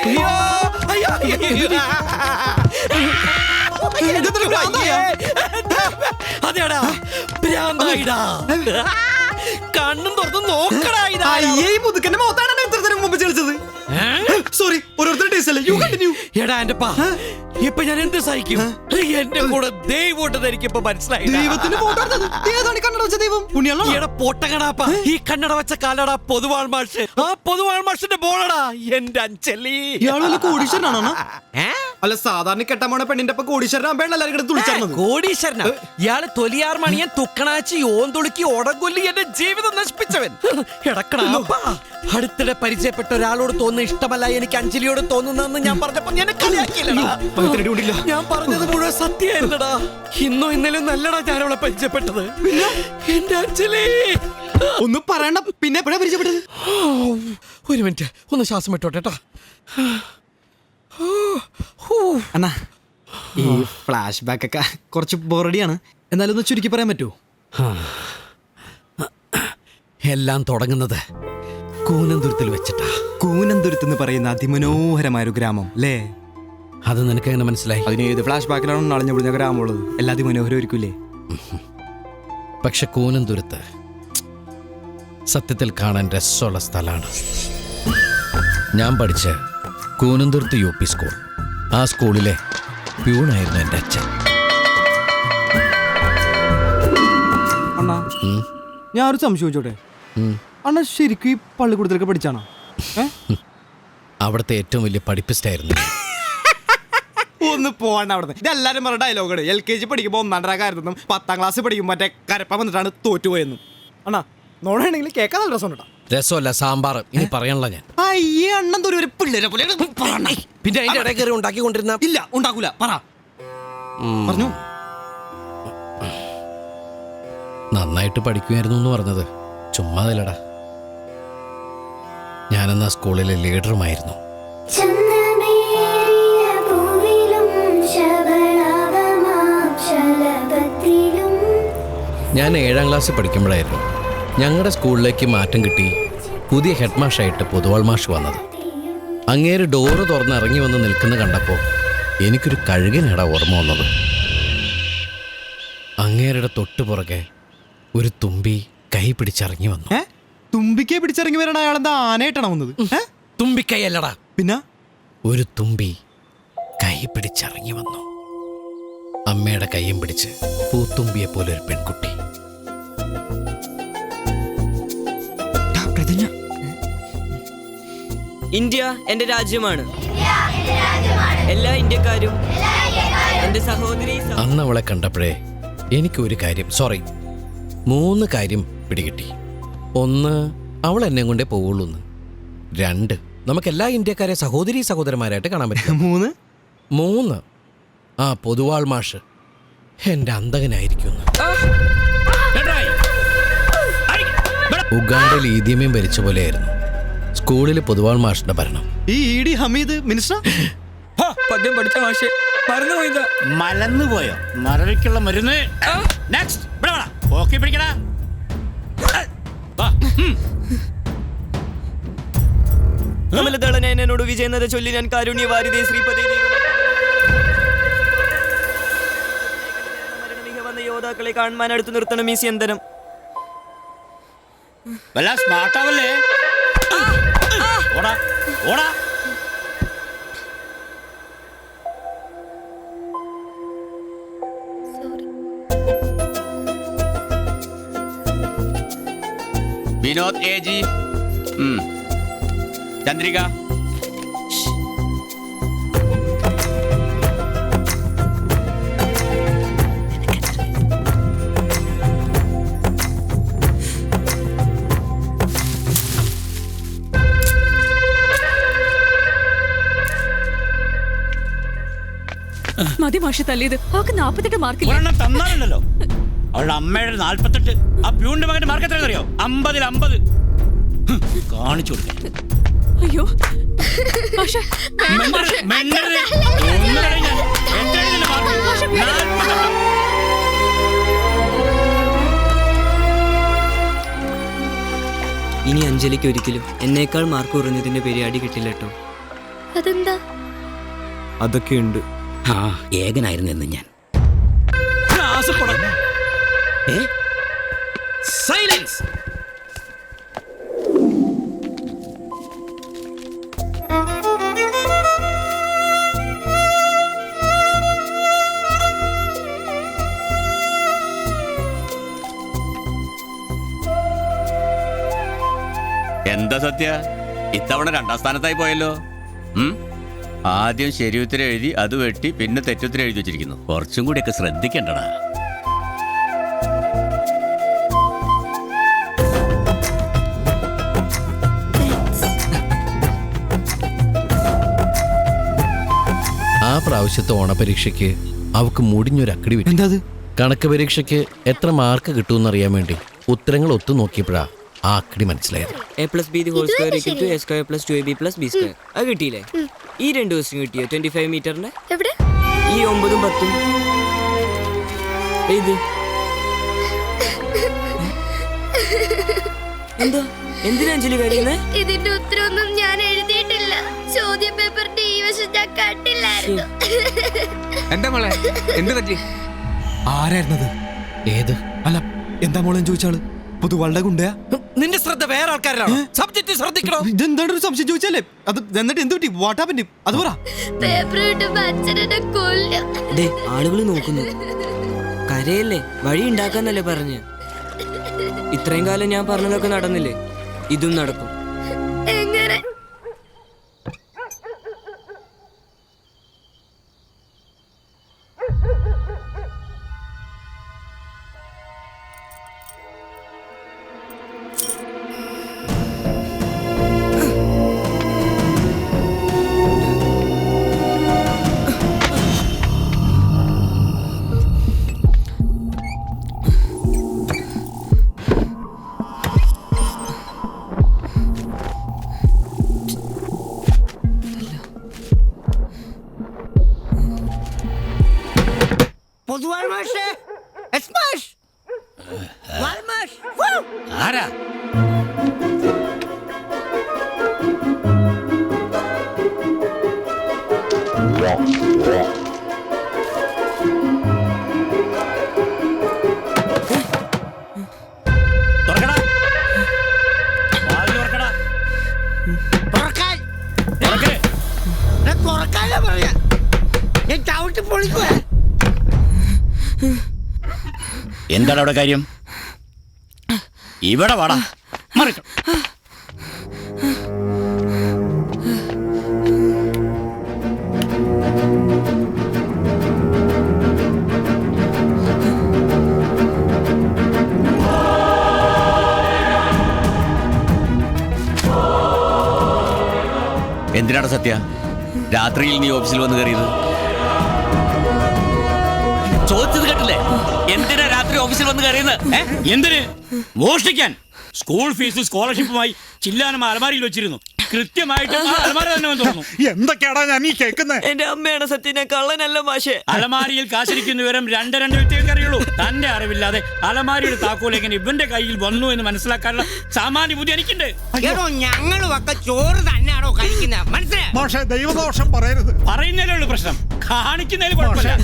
അയ്യോ അയ്യോ അതെടാ ഭ്രാന്തായിടാ. കണ്ണും തുറന്ന് നോക്കടാ. മുതുക്കന്റെ മുഖത്താണ് ഇത്രത്തിനും മുമ്പ് ചെളിച്ചത്. സോറി, ഓരോരുത്തരുടെ ടേസ്റ്റ് അല്ലേ. You continue. എടാ എന്റെ പാ, ഇപ്പൊ ഞാൻ എന്ത് സഹിക്കും? എന്റെ കൂടെ ദൈവം എനിക്കിപ്പോ മനസ്സിലായി. ദൈവത്തിന് കണ്ണട വെച്ച ദൈവം പുണ്യാളാ. എടാ പൊട്ടകടാപ്പാ, ഈ കണ്ണട വെച്ച കാലടാ പൊതുവാൾ മാഷ്. ആ പൊതുവാൾ മാഷിന്റെ ബോളടാ എന്റെ അഞ്ചലി. ഇയാള് കോടീശ്വരനാണോ? അല്ല, സാധാരണ കെട്ടാമോണ പെണ്ണിന്റെ ഒപ്പം കോടീശ്വരനാകുമ്പോൾ എല്ലാവരും തുളിച്ചത്. കോടീശ്വരനാ ഇയാള്? തൊലിയാർ മണിയൻ, തുക്കണാച്ചി, ഓന്തുളുക്കി, ഓടക്കൊല്ലി എന്റെ ജീവിതം നശിപ്പിച്ചവൻ. എടക്കടാപ്പാ, അടുത്തിടെ പരിചയപ്പെട്ട ഒരാളോട് തോന്നുന്ന ഇഷ്ടമല്ല എനിക്ക് അഞ്ജലിയോട് തോന്നുന്നതെന്ന് ഞാൻ പറഞ്ഞപ്പോ ഞാൻ കളിയാക്കിയില്ലടാ. ഞാൻ പറഞ്ഞത് മുഴുവൻ സത്യമായിരുന്നടാ. ഇന്നോ ഇന്നലെ നല്ലടാ ഞാൻ അവളെ പരിചയപ്പെട്ടത്. എന്റെ അഞ്ജലി ഒന്നും പറയണ്ട. പിന്നെ എപ്പോഴാ പരിചയപ്പെട്ടത്? ഒരു മിനിറ്റ്, ഒന്ന് ശ്വാസം വിട്ടോട്ടെട്ടാ. അണ്ണാ, ഈ ഫ്ലാഷ് ബാക്ക് ഒക്കെ കുറച്ച് ബോറടിയാണ്. എന്നാലും ഒന്ന് ചുരുക്കി പറയാൻ പറ്റുമോ? എല്ലാം തുടങ്ങുന്നത് കൂനന്തുരുത്തിൽ വെച്ചിട്ടാ. കൂനന്തുരുത്ത് എന്ന് പറയുന്ന അതിമനോഹരമായ ഒരു ഗ്രാമം അല്ലേ? അത് നിനക്ക് എങ്ങനെ മനസ്സിലായി? അതിന് ഏത് ഫ്ലാഷ് ബാക്കിലാണ് നളഞ്ഞു വിടുന്ന ഗ്രാമമുള്ളത്? എല്ലാ അതിമനോഹരമായിരിക്കില്ലേ? പക്ഷെ കൂനന്തുരുത്ത് സത്യത്തിൽ കാണാൻ രസമുള്ള സ്ഥലമാണ്. ഞാൻ പഠിച്ച കൂനന്തുരുത്ത് UP സ്കൂൾ, ആ സ്കൂളിലെ പ്യൂണായിരുന്നു എൻ്റെ അച്ഛൻ. അണ്ണാ, ഞാൻ ഒരു സംശയം ചോദിച്ചോട്ടെ? അണ്ണാ ശരിക്കും ഈ പള്ളിക്കൂടത്തിലൊക്കെ പഠിച്ചാണോ? അവിടുത്തെ ഏറ്റവും വലിയ പഠിപ്പിസ്റ്റായിരുന്നു. ഒന്ന് പോകണ്ട അവിടെ. ഇതെല്ലാരും പറഞ്ഞ ഡയലോഗാണ്. LKG പഠിക്കുമ്പോൾ 1ാം റാങ്കായിരുന്നു, 10ാം ക്ലാസ് പഠിക്കുമ്പോൾ മറ്റേ കരപ്പ വന്നിട്ടാണ് തോറ്റുപോയെന്നും. അണ്ണാ, നോടാണെങ്കിൽ കേൾക്കാൻ നല്ല രസം. രസമല്ല, സാമ്പാർ. ഇനി പറയാനുള്ള ഞാൻ അയ്യേ അണ്ണൻ ഒരു പിള്ളേരെ പോലെ. പിന്നെ അതിന്റെ ഇടയിൽ കയറി ഉണ്ടാക്കിക്കൊണ്ടിരുന്ന. ഇല്ല, ഉണ്ടാക്കൂല. പറഞ്ഞു. നന്നായിട്ട് പഠിക്കുമായിരുന്നു എന്ന് പറഞ്ഞത് ചുമ്മാതല്ലടാ. ഞാനെന്നാ സ്കൂളിലെ ലീഡറുമായിരുന്നു. ഞാൻ 7ാം ക്ലാസ്സിൽ പഠിക്കുമ്പോഴായിരുന്നു ഞങ്ങളുടെ സ്കൂളിലേക്ക് മാറ്റം കിട്ടി പുതിയ ഹെഡ് മാഷായിട്ട് പൊതുവാൾ മാഷ് വന്നത്. അങ്ങേര് ഡോറ് തുറന്ന് ഇറങ്ങി വന്ന് നിൽക്കുന്ന കണ്ടപ്പോൾ എനിക്കൊരു കഴുകനേടാ ഓർമ്മ വന്നത്. അങ്ങേരുടെ തൊട്ടുപുറകെ ഒരു തുമ്പി കൈ പിടിച്ചിറങ്ങി വന്നു. തുമ്പിക്കെ പിടിച്ചിറങ്ങി വരണ അയാളെന്താ ആനയായിട്ടാണ് വന്നത്? തുമ്പിക്കൈ അല്ലടാ, പിന്നെ ഒരു തുമ്പി കൈ പിടിച്ചിറങ്ങി വന്നു. അമ്മയുടെ കൈയും പിടിച്ച് പൂത്തുമ്പിയെ പോലെ ഒരു പെൺകുട്ടി. ഇന്ത്യ എന്റെ രാജ്യമാണ്. എല്ലാ ഇന്ത്യക്കാരും എന്റെ സഹോദരി. അന്ന് അവളെ കണ്ടപ്പോഴേ എനിക്ക് ഒരു കാര്യം, 3 കാര്യം പിടികിട്ടി. 1, അവൾ എന്നെ കൊണ്ടേ പോവുള്ളൂ. 2, നമുക്ക് എല്ലാ ഇന്ത്യക്കാരെ സഹോദരന്മാരായിട്ട് കാണാൻ പറ്റും. 3, ആ പൊതുവാൾ മാഷ് എന്റെ അന്തകനായിരിക്കും. ഉഗാണ്ടയിൽ ഈദിയമേം ഭരിച്ച പോലെയായിരുന്നു സ്കൂളിൽ പൊതുവാൾ മാഷിന്റെ ഭരണം. ഈ ഇഡി ഹമീദ് മിനിസ്റ്റർ പദ്യം പഠിച്ച മാഷ് മറന്നുപോയത്. മലന്നുപോയോ? മറവിക്കുള്ള മരുന്ന്. എന്നോട് വിജയെന്നത് ചൊല്ലി ഞാൻ കാരുണ്യവാരിതേ ശ്രീപദേ വന്ന യോദ്ധാക്കളെ കാണാൻ അടുത്ത് നിർത്തണം ഈ സ്യന്തനം. സ്മാർട്ടാവല്ലേ? ഓടാ ഓടാ. വിനോദ് AG, ചന്ദ്രിക. മതി മാഷി തല്ലിയത്. അവൾക്ക് 48 മാർക്കില്ല. തന്നാലുണ്ടല്ലോ. അവളുടെ അമ്മയുടെ 48. ആ പ്യൂണിന്റെ മകന്റെ മാർക്ക് എത്രയെന്ന് അറിയോ? 50-ൽ 50. കാണിച്ചു കൊടുക്ക. അയ്യോ ഇനി അഞ്ജലിക്ക് ഒരിക്കലും എന്നേക്കാൾ മാർക്ക് കുറഞ്ഞതിന്റെ പേര് അടി കിട്ടില്ല കേട്ടോ. അതെന്താ? അതൊക്കെ ഉണ്ട്. ആ ഏകനായിരുന്നു എന്ന് ഞാൻ. സൈലൻസ്. എന്താ സത്യ, ഇത്തവണ 2ാം സ്ഥാനത്തായി പോയല്ലോ. ആദ്യം ശരിയുത്തരം എഴുതി അത് വെട്ടി പിന്നെ തെറ്റുത്തരം എഴുതി വെച്ചിരിക്കുന്നു. കുറച്ചും കൂടിയൊക്കെ ശ്രദ്ധിക്കണ്ടടാ. ആ പ്രാവശ്യത്തെ ഓണപരീക്ഷയ്ക്ക് അവക്ക് മുടിഞ്ഞൊരു അക്കടി വിട്ടു. എന്താ? കണക്ക് പരീക്ഷയ്ക്ക് എത്ര മാർക്ക് കിട്ടുമെന്ന് അറിയാൻ വേണ്ടി ഉത്തരങ്ങൾ ഒത്തു നോക്കിയപ്പോഴാ ആ അക്കടി മനസ്സിലായത്. a+b² അത് കിട്ടിയില്ലേ? ഈ 2 ദിവസം കിട്ടിയോ 25 മീറ്ററിന്റെ? എവിടെ? ഈ 9ഉം 10ഉം. ഇത് എന്താ? എന്തിനാ അഞ്ജലി കരയുന്നേ? ഇതിന്റെ ഉത്തരവൊന്നും ഞാൻ എഴുതിയിട്ടില്ല. ചോദ്യ പേപ്പറിന്റെ ഈ വശം ഞാൻ കണ്ടില്ലായിരുന്നു. എന്താ മോളെ, എന്ത് പറ്റി? ആരായിരുന്നത്? ഏത്? അല്ല, എന്താ മോളെ ചോദിച്ചാള്? പൊതുവാളുടെ ഗുണ്ടയാ? നിന്റെ ശ്രദ്ധ വേറെ ആൾക്കാരിലാണ്. സബ്ജക്റ്റ് ശ്രദ്ധിക്കണോ? ഇതെന്താണ് ഒരു സംശയം ചോദിച്ചാലേ? അത് എന്നിട്ട് എന്ത് പറ്റി? What happened? അത് പറ. പേപ്പർ കിട്ടുമ്പോ അച്ഛനെ കൊല്ലും. ആളുകൾ നോക്കുന്നു. കരയല്ലേ, വഴി ഉണ്ടാക്കാന്നല്ലേ പറഞ്ഞ്. ഇത്രയും കാലം ഞാൻ പറഞ്ഞതൊക്കെ നടന്നില്ലേ? ഇതും നടക്കും. എങ്ങനെ? ആരാ? തുറക്കടാ. വാതിൽ തുറക്കടാ. തുറക്ക്. എന്താണ് അവിടെ കാര്യം? ഇവിടെ വാടാ. മറിക്ക. എന്തിനാണ് സത്യ രാത്രിയിൽ നീ ഓഫീസിൽ വന്ന് കയറിയത്? ചോദിച്ചത് കേട്ടില്ലേ? എന്തിനാ രാത്രി ഓഫീസിൽ വന്ന് കയറിയത്? എന്തിന്? മോഷ്ടിക്കാൻ. സ്കൂൾ ഫീസ് സ്കോളർഷിപ്പുമായി ചില്ലാനം അലമാരിയിൽ വെച്ചിരുന്നു. കൃത്യമായിട്ട് അലമാര തന്നെ വന്ന് തുറന്നു. എന്തൊക്കെയാടാ ഞാൻ ഈ കേൾക്കുന്നത്? എന്റെ അമ്മയാണ് സത്യം, ഞാൻ കള്ളനല്ല മാഷേ. അലമാരിയിൽ കാശിരിക്കുന്ന വിവരം രണ്ട് വ്യക്തികൾക്ക് അറിയുള്ളൂ. തന്റെ അറിവില്ലാതെ അലമാരിയുടെ താക്കോൽ എങ്ങനെ ഇവന്റെ കയ്യിൽ വന്നു എന്ന് മനസ്സിലാക്കാനുള്ള സാമാന്യ ബുദ്ധി എനിക്കുണ്ട്. ഞങ്ങളുമൊക്കെ ചോറ് തന്നെയാണോ കഴിക്കുന്നത്? മനസ്സിലായി? പക്ഷേ ദൈവദോഷം പറയരുത്. പറയുന്നതിലേ ഉള്ളൂ പ്രശ്നം, കാണിക്കുന്നതിൽ കുഴപ്പമില്ല.